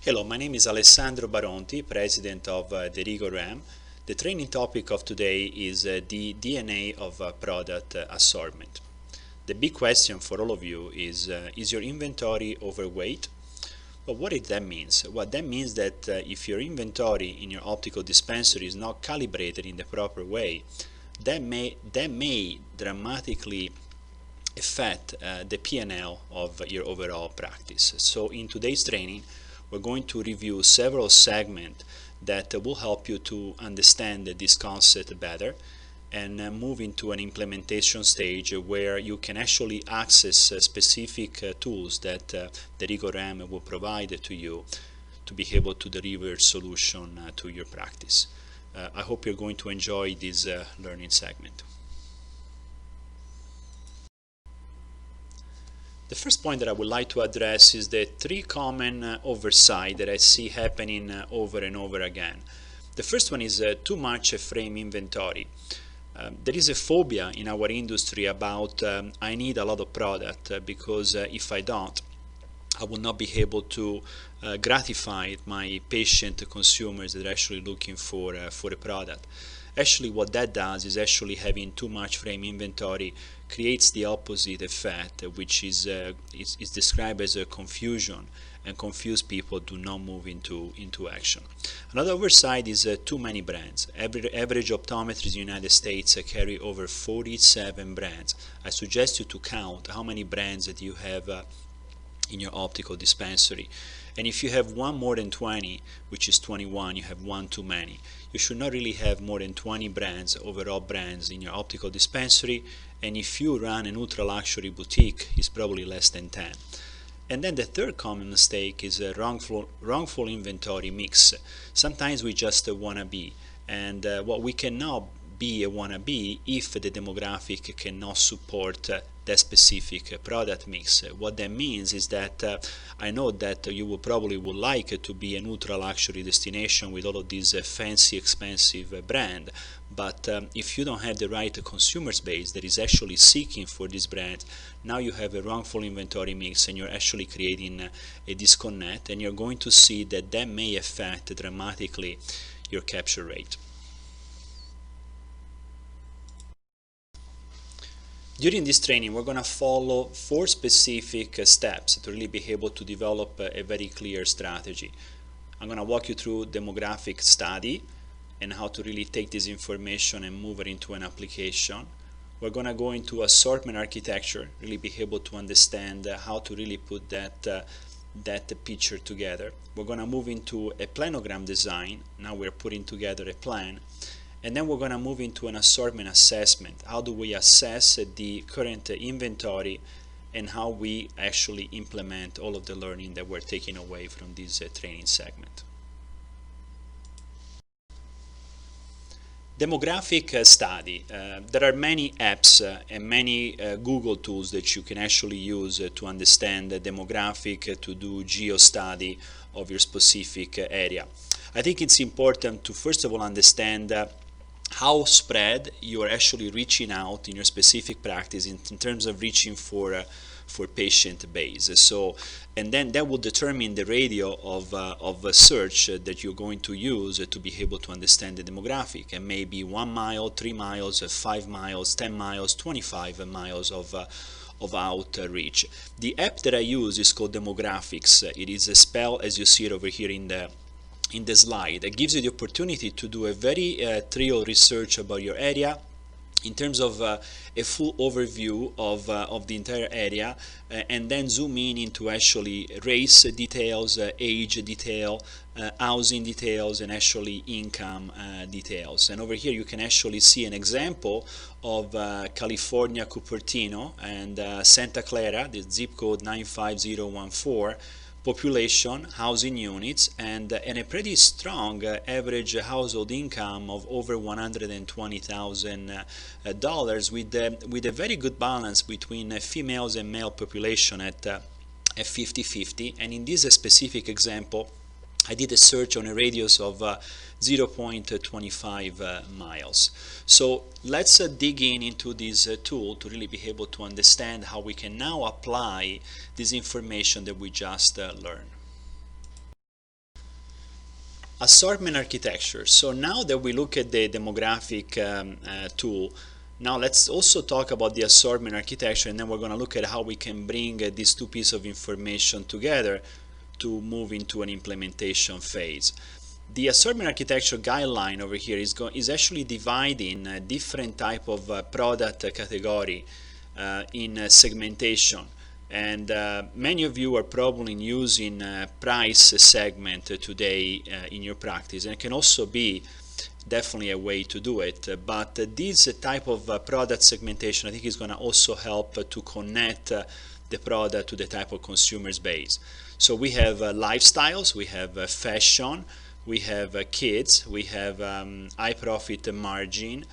Hello, my name is Alessandro Baronti, President of Derigo RAM. The training topic of today is the DNA of Product Assortment. The big question for all of you is your inventory overweight? Well, what does that mean? Well, that means that if your inventory in your optical dispensary is not calibrated in the proper way, that may dramatically affect the P&L of your overall practice. So in today's training, we're going to review several segments that will help you to understand this concept better and move into an implementation stage where you can actually access specific tools that the Derigo RAM will provide to you to be able to deliver solution to your practice. I hope you're going to enjoy this learning segment. The first point that I would like to address is the three common oversight that I see happening over and over again. The first one is too much frame inventory. There is a phobia in our industry about I need a lot of product because if I don't, I will not be able to gratify my patient consumers that are actually looking for a product. Actually, what that does is actually having too much frame inventory creates the opposite effect, which is described as a confusion, and confused people do not move into action. Another oversight is too many brands. Average optometrists in the United States carry over 47 brands. I suggest you to count how many brands that you have in your optical dispensary. And if you have one more than 20, which is 21, you have one too many. You should not really have more than 20 brands, overall brands, in your optical dispensary, and if you run an ultra luxury boutique, it's probably less than 10. And then the third common mistake is a wrongful inventory mix. Sometimes we just wanna be, and what we cannot be a wannabe if the demographic cannot support that specific product mix. What that means is that I know that you would like to be an ultra luxury destination with all of these fancy expensive brand, but if you don't have the right consumer base that is actually seeking for this brand, now you have a wrongful inventory mix and you're actually creating a disconnect, and you're going to see that that may affect dramatically your capture rate. During this training, we're going to follow 4 specific steps to really be able to develop a very clear strategy. I'm going to walk you through demographic study and how to really take this information and move it into an application. We're going to go into assortment architecture, really be able to understand how to really put that picture together. We're going to move into a planogram design. Now we're putting together a plan. And then we're going to move into an assortment assessment. How do we assess the current inventory and how we actually implement all of the learning that we're taking away from this training segment. Demographic study. There are many apps and many Google tools that you can actually use to understand the demographic, to do geo-study of your specific area. I think it's important to first of all understand how spread you are actually reaching out in your specific practice in terms of reaching for patient base. So, and then that will determine the radio of a search that you're going to use to be able to understand the demographic. And maybe 1 mile, 3 miles, 5 miles, 10 miles, 25 miles of outreach. The app that I use is called Demographics. It is spelled as you see it over here in the slide. It gives you the opportunity to do a very thorough research about your area in terms of a full overview of the entire area, and then zoom in into actually race details, age detail, housing details, and actually income details. And over here you can actually see an example of California, Cupertino, and Santa Clara, the zip code 95014, population, housing units, and a pretty strong average household income of over $120,000 with a very good balance between females and male population at 50-50. And in this specific example, I did a search on a radius of 0.25 miles. So let's dig into this tool to really be able to understand how we can now apply this information that we just learned. Assortment architecture. So now that we look at the demographic tool, now let's also talk about the assortment architecture, and then we're going to look at how we can bring these two pieces of information together to move into an implementation phase. The assortment architecture guideline over here is actually dividing different type of product category in segmentation. And many of you are probably using price segment today in your practice, and it can also be definitely a way to do it. But this type of product segmentation, I think, is going to also help to connect the product to the type of consumers base. So we have lifestyles, we have fashion, we have kids, we have high profit margin,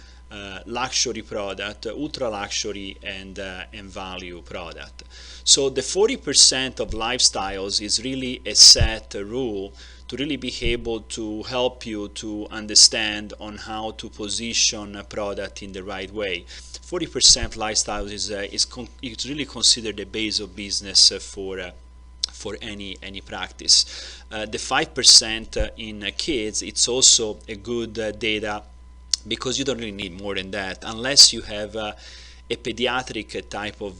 luxury product, ultra luxury, and value product. So the 40% of lifestyles is really a set rule to really be able to help you to understand on how to position a product in the right way. 40% lifestyles is really considered the base of business for any practice. The 5% in kids, it's also a good data, because you don't really need more than that unless you have a pediatric type of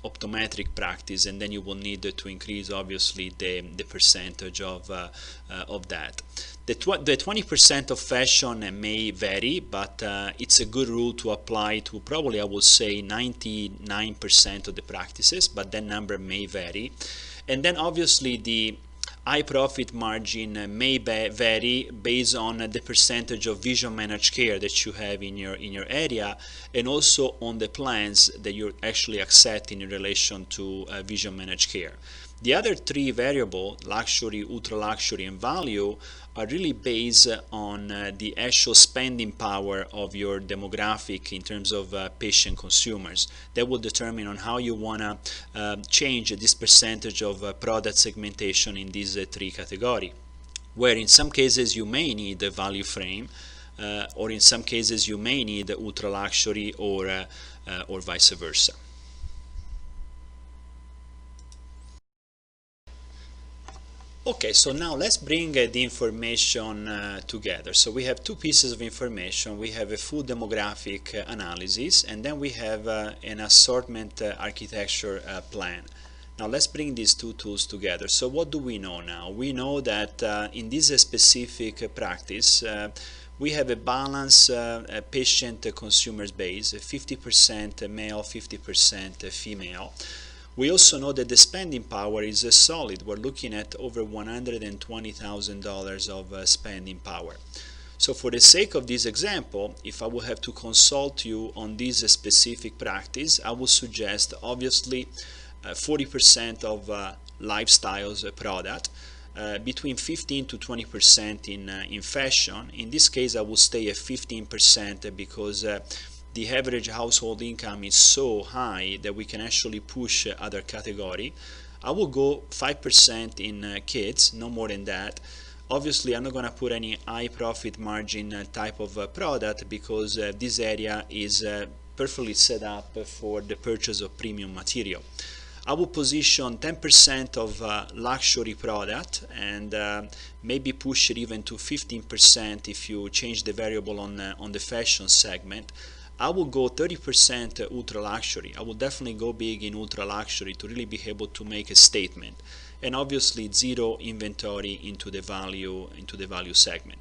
optometric practice, and then you will need to increase obviously the percentage of that. The 20% of fashion may vary, but it's a good rule to apply to probably, I would say, 99% of the practices, but that number may vary. And then obviously the high profit margin may vary based on the percentage of vision managed care that you have in your area, and also on the plans that you're actually accepting in relation to vision managed care. The other three variables, luxury, ultra luxury, and value, are really based on the actual spending power of your demographic in terms of patient consumers. That will determine on how you want to change this percentage of product segmentation in these three categories, where in some cases you may need a value frame, or in some cases you may need ultra luxury, or vice versa. Okay, so now let's bring the information together. So we have two pieces of information. We have a full demographic analysis, and then we have an assortment architecture plan. Now let's bring these two tools together. So what do we know now? We know that in this specific practice, we have a balanced patient consumers base, 50% male, 50% female. We also know that the spending power is solid. We're looking at over $120,000 of spending power. So for the sake of this example, if I would have to consult you on this specific practice, I would suggest obviously 40% of lifestyles product, between 15 to 20% in fashion. In this case, I will stay at 15% because the average household income is so high that we can actually push other category. I will go 5% in kids, no more than that. Obviously, I'm not going to put any high profit margin type of product, because this area is perfectly set up for the purchase of premium material. I will position 10% of luxury product, and maybe push it even to 15% if you change the variable on the fashion segment. I will go 30% ultra luxury. I will definitely go big in ultra luxury to really be able to make a statement, and obviously zero inventory into the value segment.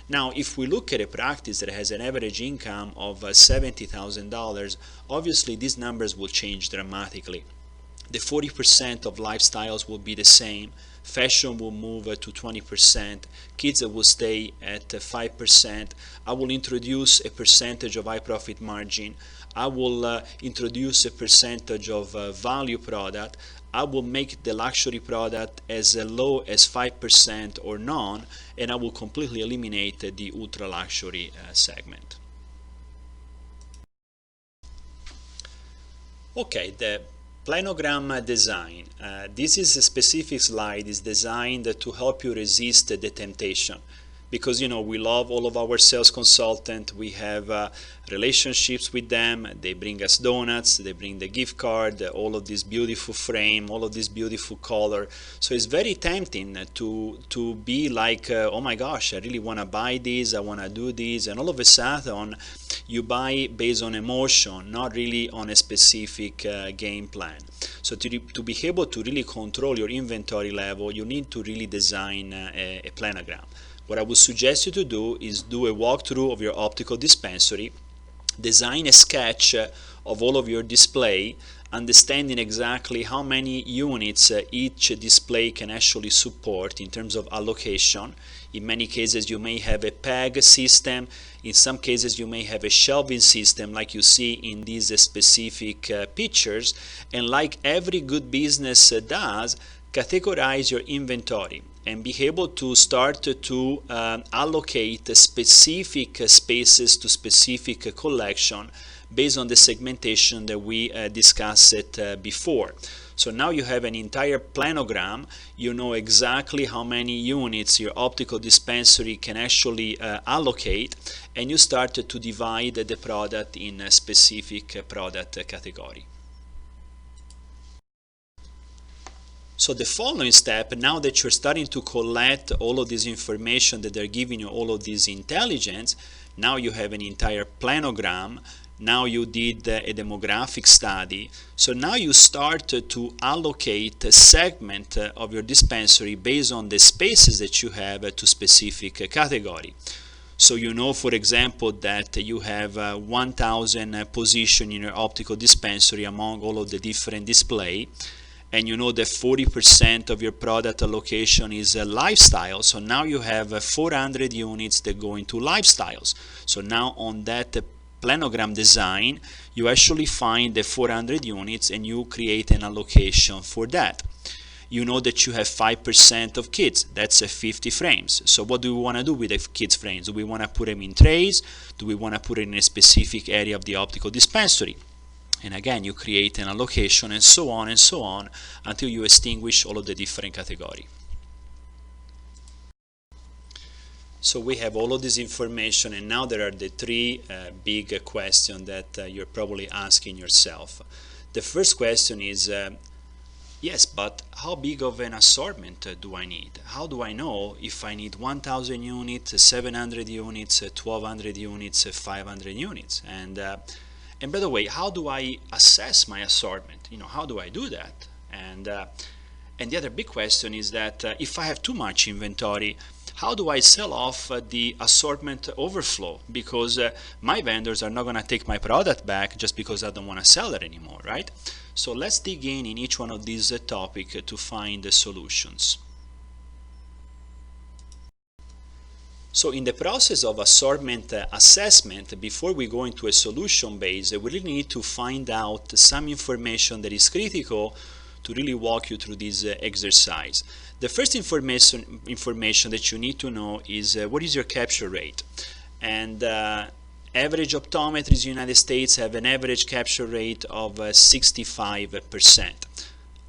Now, if we look at a practice that has an average income of $70,000, obviously these numbers will change dramatically. The 40% of lifestyles will be the same. Fashion will move to 20%. Kids will stay at 5%. I will introduce a percentage of high profit margin. I will introduce a percentage of value product. I will make the luxury product as low as 5% or none, and I will completely eliminate the ultra luxury segment. Okay, the planogram design. This is a specific slide is designed to help you resist the temptation. because we love all of our sales consultants. We have relationships with them. They bring us donuts, they bring the gift card, all of this beautiful frame, all of this beautiful color. So it's very tempting to be like, oh my gosh, I really want to buy this, I want to do this, and all of a sudden you buy based on emotion, not really on a specific game plan. So to be able to really control your inventory level, you need to really design a planogram. What I would suggest you to do is do a walkthrough of your optical dispensary, design a sketch of all of your display, understanding exactly how many units each display can actually support in terms of allocation. In many cases you may have a peg system, in some cases you may have a shelving system like you see in these specific pictures, and like every good business does, categorize your inventory and be able to start to allocate specific spaces to specific collection based on the segmentation that we discussed before. So now you have an entire planogram. You know exactly how many units your optical dispensary can actually allocate, and you start to divide the product in a specific product category. So the following step, now that you're starting to collect all of this information, that they're giving you all of this intelligence, now you have an entire planogram. Now you did a demographic study. So now you start to allocate a segment of your dispensary based on the spaces that you have to specific category. So you know, for example, that you have 1,000 positions in your optical dispensary among all of the different display. And you know that 40% of your product allocation is lifestyle. So now you have 400 units that go into lifestyles. So now on that planogram design, you actually find the 400 units and you create an allocation for that. You know that you have 5% of kids, that's 50 frames. So what do we want to do with the kids frames? Do we want to put them in trays? Do we want to put it in a specific area of the optical dispensary? And again, you create an allocation and so on until you extinguish all of the different categories. So we have all of this information, and now there are the three big questions that you're probably asking yourself. The first question is, yes, but how big of an assortment do I need? How do I know if I need 1,000 units, 700 units, 1,200 units, 500 units? And by the way, how do I assess my assortment? How do I do that? And the other big question is that if I have too much inventory, how do I sell off the assortment overflow? Because my vendors are not going to take my product back just because I don't want to sell it anymore, right? So let's dig in each one of these topics to find the solutions. So in the process of assortment assessment, before we go into a solution base, we really need to find out some information that is critical to really walk you through this exercise. The first information that you need to know is what is your capture rate. And average optometrists in the United States have an average capture rate of 65%.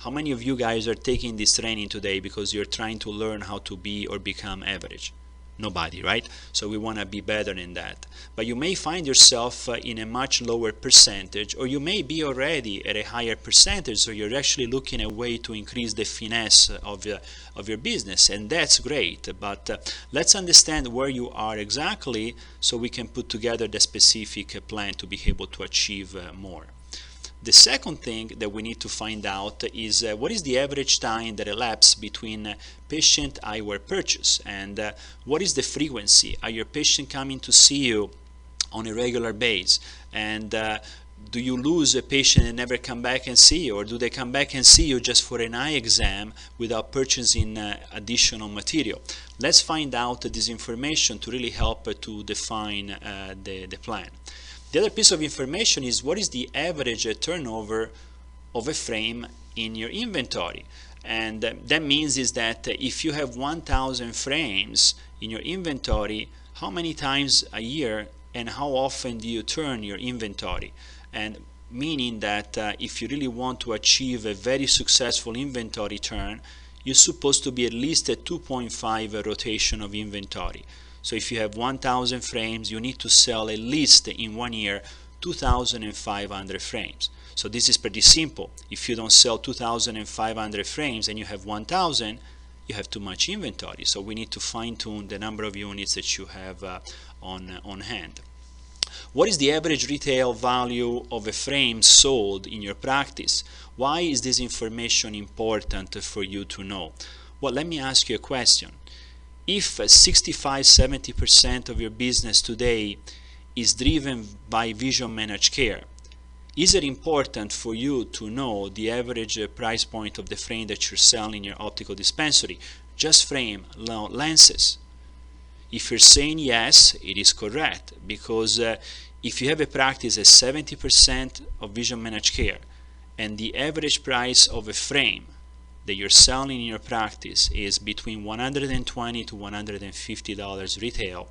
How many of you guys are taking this training today because you're trying to learn how to be or become average? Nobody, right? So we want to be better than that. But you may find yourself in a much lower percentage, or you may be already at a higher percentage, so you're actually looking at a way to increase the finesse of your business, and that's great. But let's understand where you are exactly so we can put together the specific plan to be able to achieve more. The second thing that we need to find out is what is the average time that elapses between patient eyewear purchase, and what is the frequency? Are your patients coming to see you on a regular basis? And do you lose a patient and never come back and see you, or do they come back and see you just for an eye exam without purchasing additional material? Let's find out this information to really help to define the plan. The other piece of information is what is the average turnover of a frame in your inventory. And that means is that if you have 1,000 frames in your inventory, how many times a year and how often do you turn your inventory? And meaning that if you really want to achieve a very successful inventory turn, you're supposed to be at least at 2.5 rotation of inventory. So if you have 1,000 frames, you need to sell at least in 1 year 2,500 frames. So this is pretty simple. If you don't sell 2,500 frames and you have 1,000, you have too much inventory. So we need to fine-tune the number of units that you have on hand. What is the average retail value of a frame sold in your practice? Why is this information important for you to know? Well, let me ask you a question. If 65–70% of your business today is driven by vision managed care, is it important for you to know the average price point of the frame that you're selling in your optical dispensary? Just frame, no lenses. If you're saying yes, it is correct, because if you have a practice at 70% of vision managed care and the average price of a frame that you're selling in your practice is between $120 to $150 retail,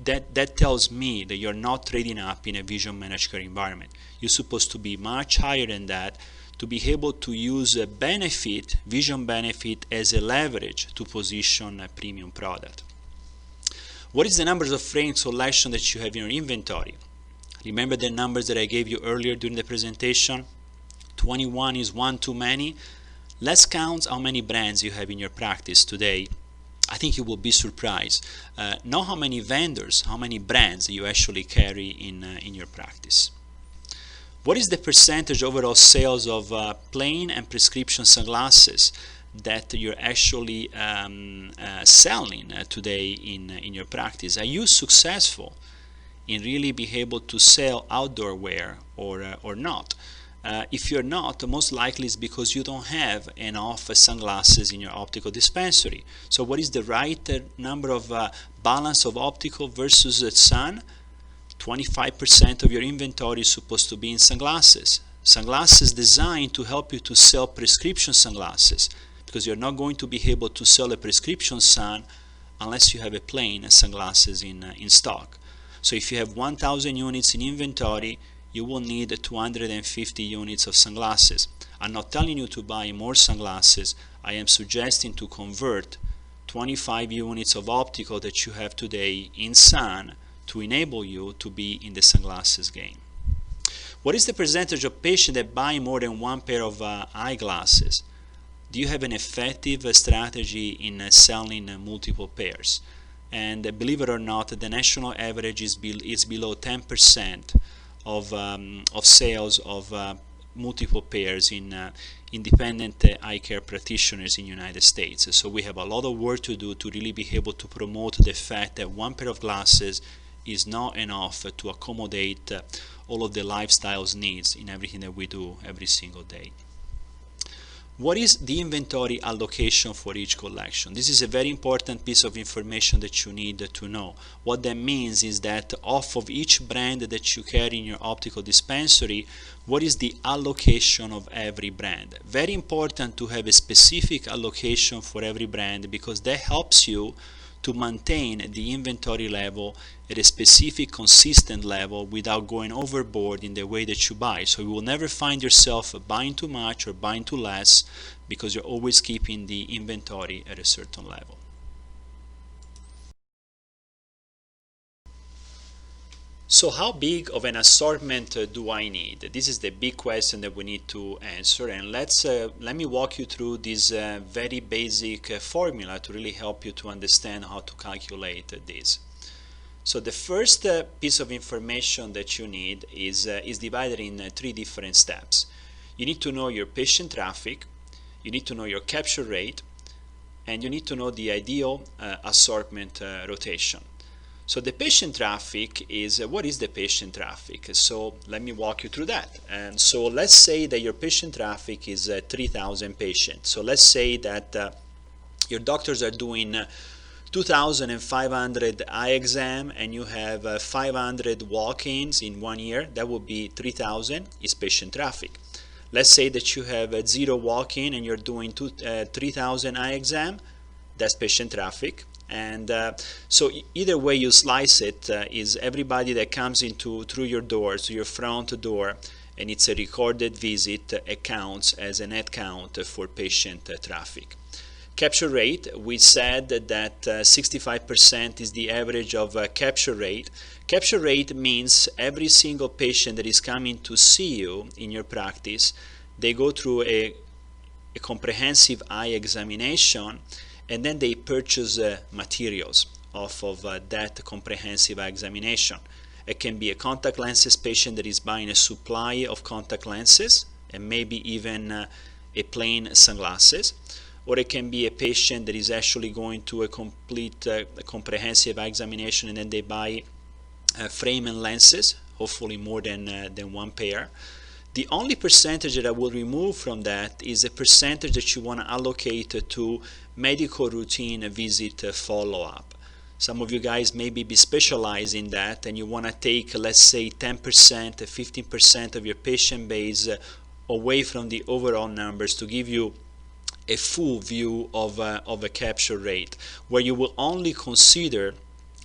that tells me that you're not trading up in a vision managed care environment. You're supposed to be much higher than that to be able to use a benefit, vision benefit, as a leverage to position a premium product. What is the numbers of frame selection that you have in your inventory? Remember the numbers that I gave you earlier during the presentation? 21 is one too many. Let's count how many brands you have in your practice today. I think you will be surprised. Know how many vendors, how many brands you actually carry in your practice. What is the percentage overall sales of plain and prescription sunglasses that you're actually selling today in your practice? Are you successful in really being able to sell outdoor wear or not? If you're not, most likely it's because you don't have enough sunglasses in your optical dispensary. So what is the right number of balance of optical versus sun? 25% of your inventory is supposed to be in sunglasses. Sunglasses designed to help you to sell prescription sunglasses, because you're not going to be able to sell a prescription sun unless you have a plain sunglasses in stock. So if you have 1,000 units in inventory, you will need 250 units of sunglasses. I'm not telling you to buy more sunglasses. I am suggesting to convert 25 units of optical that you have today in sun to enable you to be in the sunglasses game. What is the percentage of patients that buy more than one pair of eyeglasses? Do you have an effective strategy in selling multiple pairs? And believe it or not, the national average is below 10% of sales of multiple pairs in independent eye care practitioners in the United States. So we have a lot of work to do to really be able to promote the fact that one pair of glasses is not enough to accommodate all of the lifestyle's needs in everything that we do every single day. What is the inventory allocation for each collection? This is a very important piece of information that you need to know. What that means is that off of each brand that you carry in your optical dispensary, what is the allocation of every brand? Very important to have a specific allocation for every brand, because that helps you to maintain the inventory level at a specific consistent level without going overboard in the way that you buy. So you will never find yourself buying too much or buying too less, because you're always keeping the inventory at a certain level. So how big of an assortment do I need? This is the big question that we need to answer, and let me walk you through this very basic formula to really help you to understand how to calculate this. So the first piece of information that you need is divided in three different steps. You need to know your patient traffic, you need to know your capture rate, and you need to know the ideal assortment rotation. So the patient traffic is, what is the patient traffic? So let me walk you through that. And so let's say that your patient traffic is 3,000 patients. So let's say that your doctors are doing 2,500 eye exam and you have 500 walk-ins in 1 year. That would be 3,000 is patient traffic. Let's say that you have 0 walk-in and you're doing 3,000 eye exam. That's patient traffic. And so either way you slice it, is everybody that comes through your door, to your front door, and it's a recorded visit, counts as a net count for patient traffic. Capture rate, we said that 65% is the average of capture rate. Capture rate means every single patient that is coming to see you in your practice, they go through a comprehensive eye examination, and then they purchase materials off of that comprehensive eye examination. It can be a contact lenses patient that is buying a supply of contact lenses and maybe even a plain sunglasses, or it can be a patient that is actually going to a complete comprehensive eye examination and then they buy frame and lenses, hopefully more than one pair. The only percentage that I will remove from that is a percentage that you want to allocate to medical routine visit follow-up. Some of you guys maybe be specialized in that and you want to take, let's say, 10%, 15% of your patient base away from the overall numbers to give you a full view of a capture rate, where you will only consider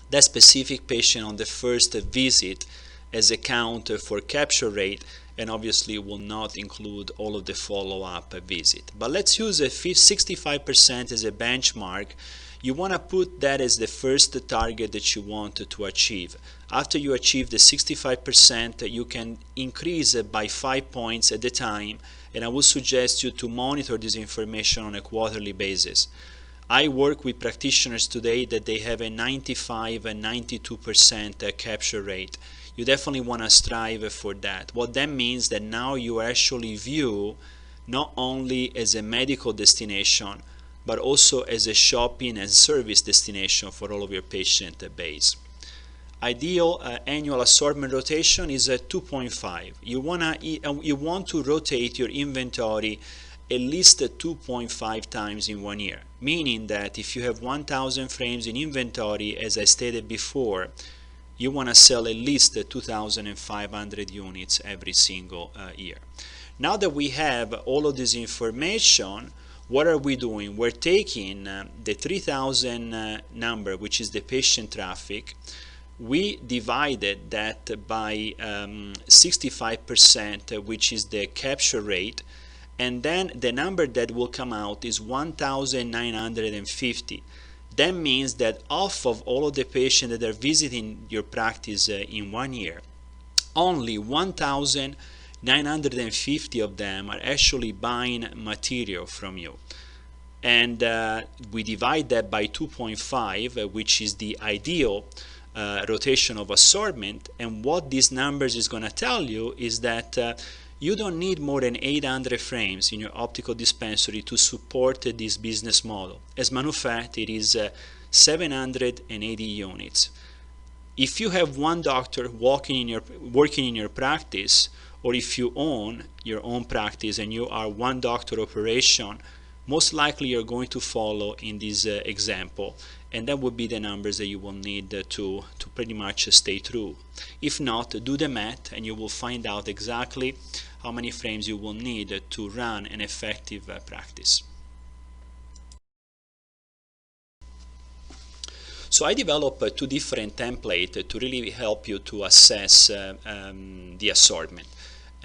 that specific patient on the first visit as a count for capture rate, and obviously will not include all of the follow-up visit. But let's use a 65% as a benchmark. You want to put that as the first target that you want to achieve. After you achieve the 65%, you can increase it by 5 points at a time, and I would suggest you to monitor this information on a quarterly basis. I work with practitioners today that they have a 95 and 92% capture rate. You definitely want to strive for that. What that means that now you actually view not only as a medical destination, but also as a shopping and service destination for all of your patient base. Ideal annual assortment rotation is 2.5. You want to rotate your inventory at least 2.5 times in 1 year, meaning that if you have 1,000 frames in inventory, as I stated before, you want to sell at least 2,500 units every single year. Now that we have all of this information, what are we doing? We're taking the 3,000 number, which is the patient traffic. We divided that by 65%, which is the capture rate, and then the number that will come out is 1,950. That means that off of all of the patients that are visiting your practice in 1 year, only 1,950 of them are actually buying material from you. And we divide that by 2.5, which is the ideal rotation of assortment. And what these numbers is going to tell you is that you don't need more than 800 frames in your optical dispensary to support this business model. As a matter of fact, it is 780 units. If you have one doctor working in your practice, or if you own your own practice and you are one doctor operation, most likely you're going to follow in this example, and that would be the numbers that you will need to pretty much stay true. If not, do the math and you will find out exactly how many frames you will need to run an effective practice. So I developed two different templates to really help you to assess the assortment.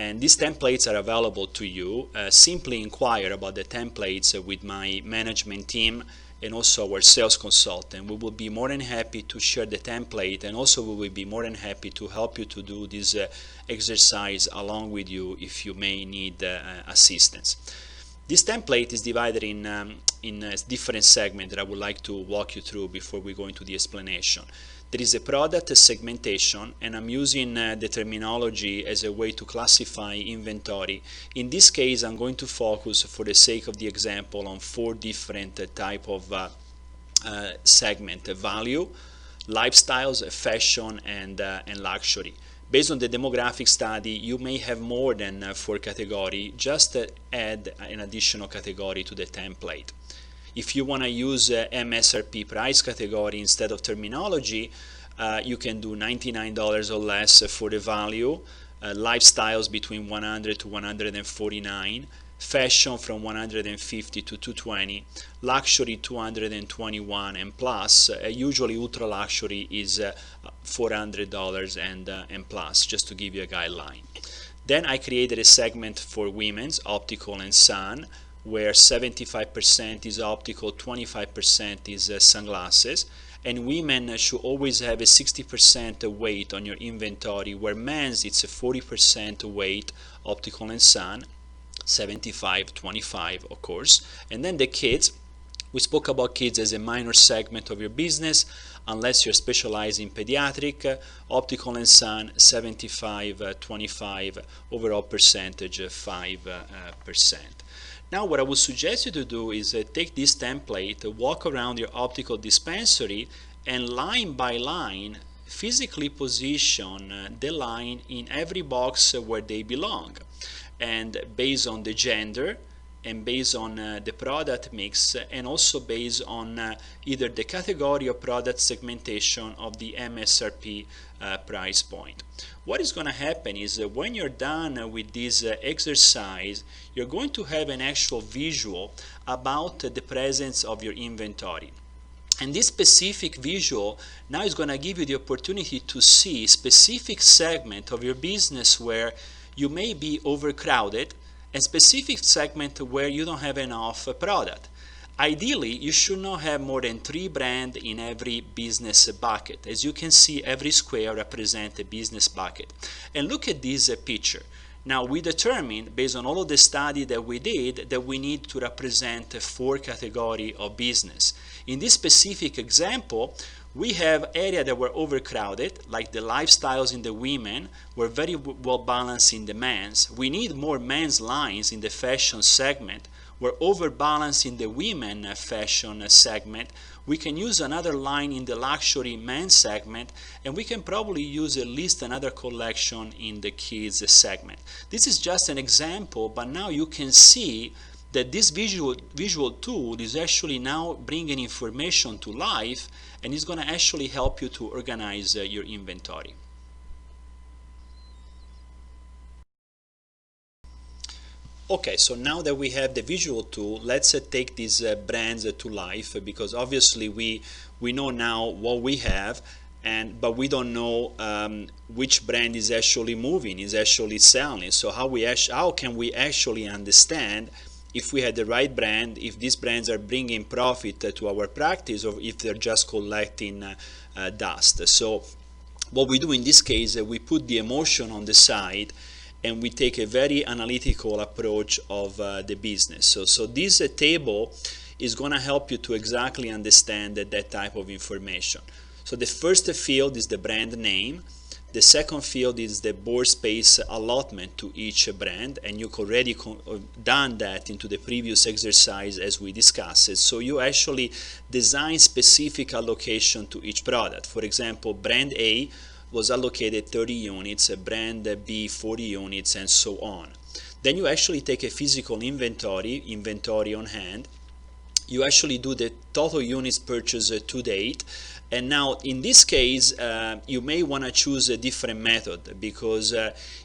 And these templates are available to you. Simply inquire about the templates with my management team and also our sales consultant. We will be more than happy to share the template, and also we will be more than happy to help you to do this exercise along with you if you may need assistance. This template is divided in different segments that I would like to walk you through before we go into the explanation. There is a product segmentation, and I'm using the terminology as a way to classify inventory. In this case, I'm going to focus, for the sake of the example, on 4 different type of segment: value, lifestyles, fashion, and luxury. Based on the demographic study, you may have more than 4 categories. Just add an additional category to the template. If you want to use MSRP price category instead of terminology, you can do $99 or less for the value, lifestyles between 100 to 149, fashion from 150 to 220, luxury 221 and plus. Usually ultra luxury is $400 and plus, just to give you a guideline. Then I created a segment for women's, optical and sun, where 75% is optical, 25% is sunglasses. And women should always have a 60% weight on your inventory, where men's it's a 40% weight, optical and sun, 75, 25 of course. And then the kids, we spoke about kids as a minor segment of your business, unless you're specialized in pediatric, optical and sun, 75, 25, overall percentage 5%. Now what I would suggest you to do is take this template, walk around your optical dispensary, and line by line physically position the line in every box where they belong. And based on the gender, and based on the product mix, and also based on either the category or product segmentation of the MSRP price point. What is going to happen is when you're done with this exercise, you're going to have an actual visual about the presence of your inventory. And this specific visual now is going to give you the opportunity to see specific segment of your business where you may be overcrowded, and specific segment where you don't have enough product. Ideally, you should not have more than 3 brands in every business bucket. As you can see, every square represents a business bucket. And look at this picture. Now, we determined, based on all of the study that we did, that we need to represent 4 categories of business. In this specific example, we have areas that were overcrowded, like the lifestyles in the women were very well balanced in the men's. We need more men's lines in the fashion segment. We're overbalanced in the women fashion segment. We can use another line in the luxury men's segment, and we can probably use at least another collection in the kids segment. This is just an example, but now you can see that this visual tool is actually now bringing information to life, and is going to actually help you to organize your inventory. Okay, so now that we have the visual tool, let's take these brands to life, because obviously we know now what we have, but we don't know which brand is actually moving, is actually selling. So how can we actually understand if we had the right brand, if these brands are bringing profit to our practice, or if they're just collecting dust? So what we do in this case, we put the emotion on the side, and we take a very analytical approach of the business. So this table is going to help you to exactly understand that type of information. So the first field is the brand name. The second field is the board space allotment to each brand, and you've already done that into the previous exercise as we discussed it. So you actually design specific allocation to each product. For example, brand A was allocated 30 units, brand B 40 units, and so on. Then you actually take a physical inventory on hand. You actually do the total units purchased to date. And now in this case, you may want to choose a different method, because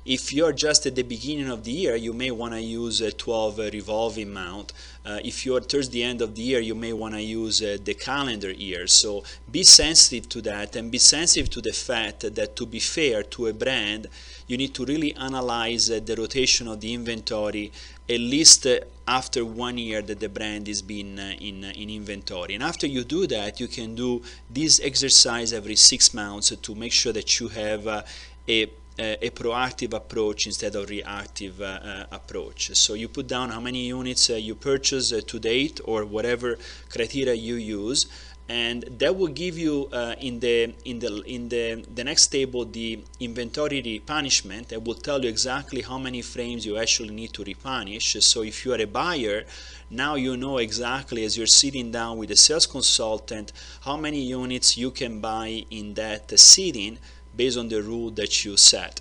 if you're just at the beginning of the year, you may want to use a 12 revolving mount. If you're towards the end of the year, you may want to use the calendar year. So be sensitive to that, and be sensitive to the fact that, to be fair to a brand, you need to really analyze the rotation of the inventory at least after 1 year that the brand is been in inventory. And after you do that, you can do this exercise every 6 months to make sure that you have a proactive approach instead of reactive approach. So you put down how many units you purchase to date, or whatever criteria you use, and that will give you in the next table the inventory replenishment. That will tell you exactly how many frames you actually need to replenish. So if you are a buyer, now you know exactly, as you're sitting down with a sales consultant, how many units you can buy in that sitting based on the rule that you set.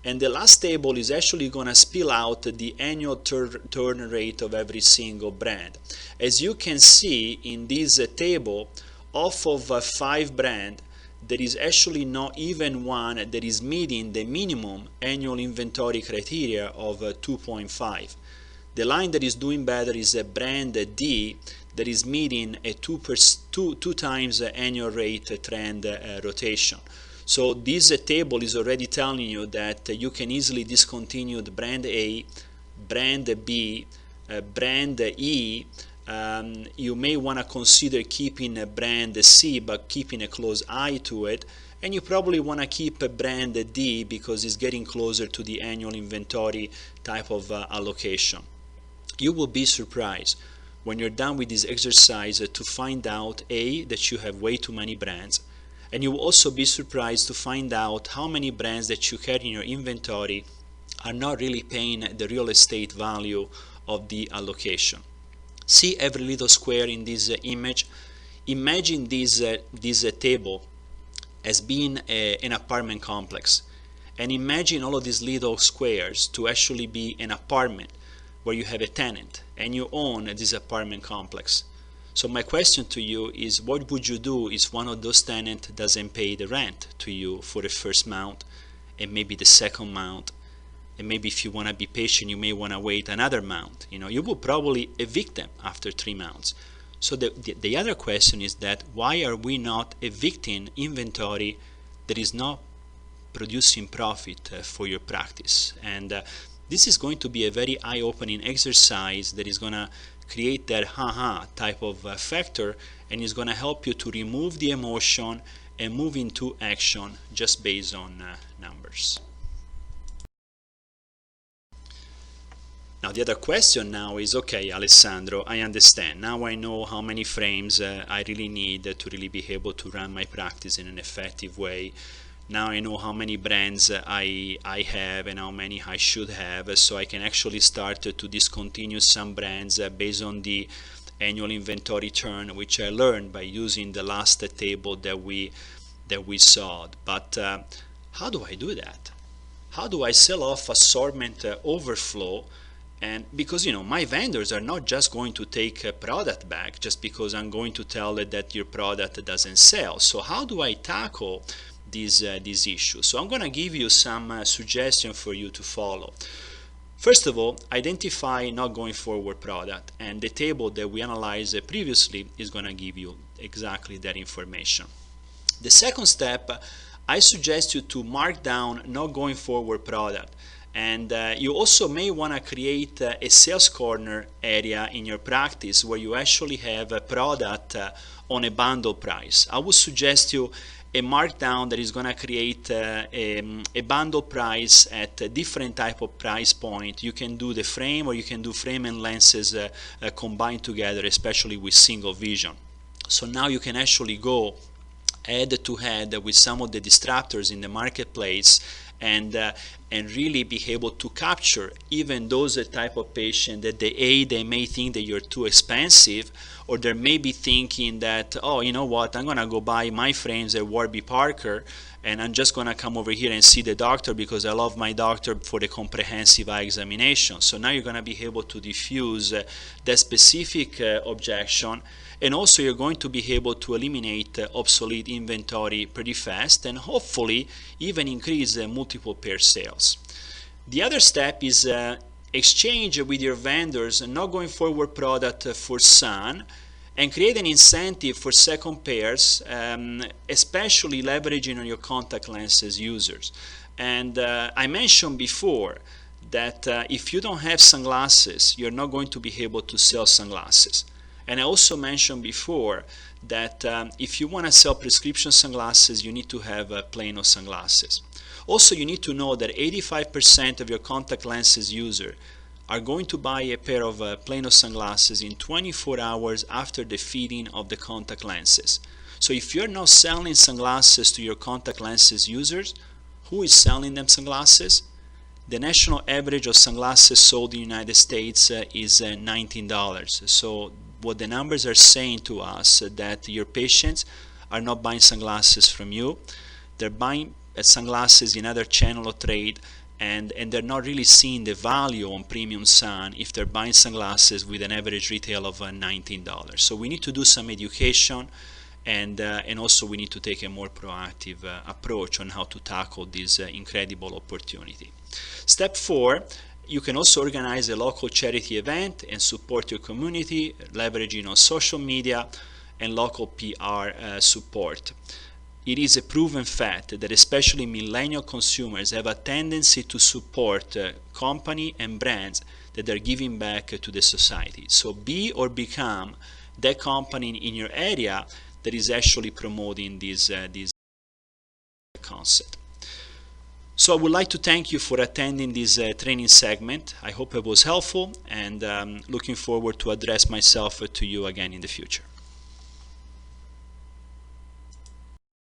And the last table is actually going to spill out the annual turn rate of every single brand. As you can see in this table, off of 5 brands, there is actually not even one that is meeting the minimum annual inventory criteria of 2.5. The line that is doing better is a brand D that is meeting a 2 times annual rate trend rotation. So this table is already telling you that you can easily discontinue the brand A, brand B, brand E, you may want to consider keeping a brand C but keeping a close eye to it, and you probably want to keep a brand D because it's getting closer to the annual inventory type of allocation. You will be surprised when you're done with this exercise to find out that you have way too many brands, and you will also be surprised to find out how many brands that you carry in your inventory are not really paying the real estate value of the allocation. See every little square in this image. Imagine this table as being an apartment complex, and imagine all of these little squares to actually be an apartment where you have a tenant and you own this apartment complex. So my question to you is, what would you do if one of those tenants doesn't pay the rent to you for the first month and maybe the second month, and maybe if you want to be patient you may want to wait another month? You will probably evict them after 3 months. So the other question is that why are we not evicting inventory that is not producing profit for your practice? And this is going to be a very eye-opening exercise that is going to create that ha-ha type of factor, and is going to help you to remove the emotion and move into action just based on numbers. Now the other question now is, okay, Alessandro, I understand. Now I know how many frames I really need to really be able to run my practice in an effective way. Now I know how many brands I have and how many I should have, so I can actually start to discontinue some brands based on the annual inventory turn, which I learned by using the last table that we saw. But how do I do that? How do I sell off assortment overflow? And because my vendors are not just going to take a product back just because I'm going to tell them that your product doesn't sell. So how do I tackle this issue? So I'm going to give you some suggestions for you to follow. First of all, identify not going forward product, and the table that we analyzed previously is going to give you exactly that information. The second step, I suggest you to mark down not going forward product. And you also may want to create a sales corner area in your practice where you actually have a product on a bundle price. I would suggest you a markdown that is going to create a bundle price at a different type of price point. You can do the frame, or you can do frame and lenses combined together, especially with single vision. So now you can actually go head to head with some of the disruptors in the marketplace and really be able to capture even those type of patient that they may think that you're too expensive, or they may be thinking that, oh, you know what, I'm gonna go buy my frames at Warby Parker and I'm just gonna come over here and see the doctor because I love my doctor for the comprehensive eye examination. So now you're gonna be able to diffuse that specific objection, and also you're going to be able to eliminate obsolete inventory pretty fast, and hopefully even increase multiple pair sales. The other step is exchange with your vendors not going forward product for sun, and create an incentive for second pairs, especially leveraging on your contact lenses users. And I mentioned before that if you don't have sunglasses, you're not going to be able to sell sunglasses. And I also mentioned before that if you want to sell prescription sunglasses, you need to have Plano sunglasses. Also, you need to know that 85% of your contact lenses user are going to buy a pair of Plano sunglasses in 24 hours after the fitting of the contact lenses. So if you're not selling sunglasses to your contact lenses users, who is selling them sunglasses? The national average of sunglasses sold in the United States is $19. So what the numbers are saying to us that your patients are not buying sunglasses from you. They're buying sunglasses in other channel of trade, and they're not really seeing the value on premium sun if they're buying sunglasses with an average retail of $19. So we need to do some education, and also we need to take a more proactive approach on how to tackle this incredible opportunity. Step 4, you can also organize a local charity event and support your community, leveraging on social media and local PR support. it is a proven fact that especially millennial consumers have a tendency to support company and brands that are giving back to the society. So be or become that company in your area that is actually promoting this concept. So I would like to thank you for attending this training segment. I hope it was helpful, and looking forward to address myself to you again in the future.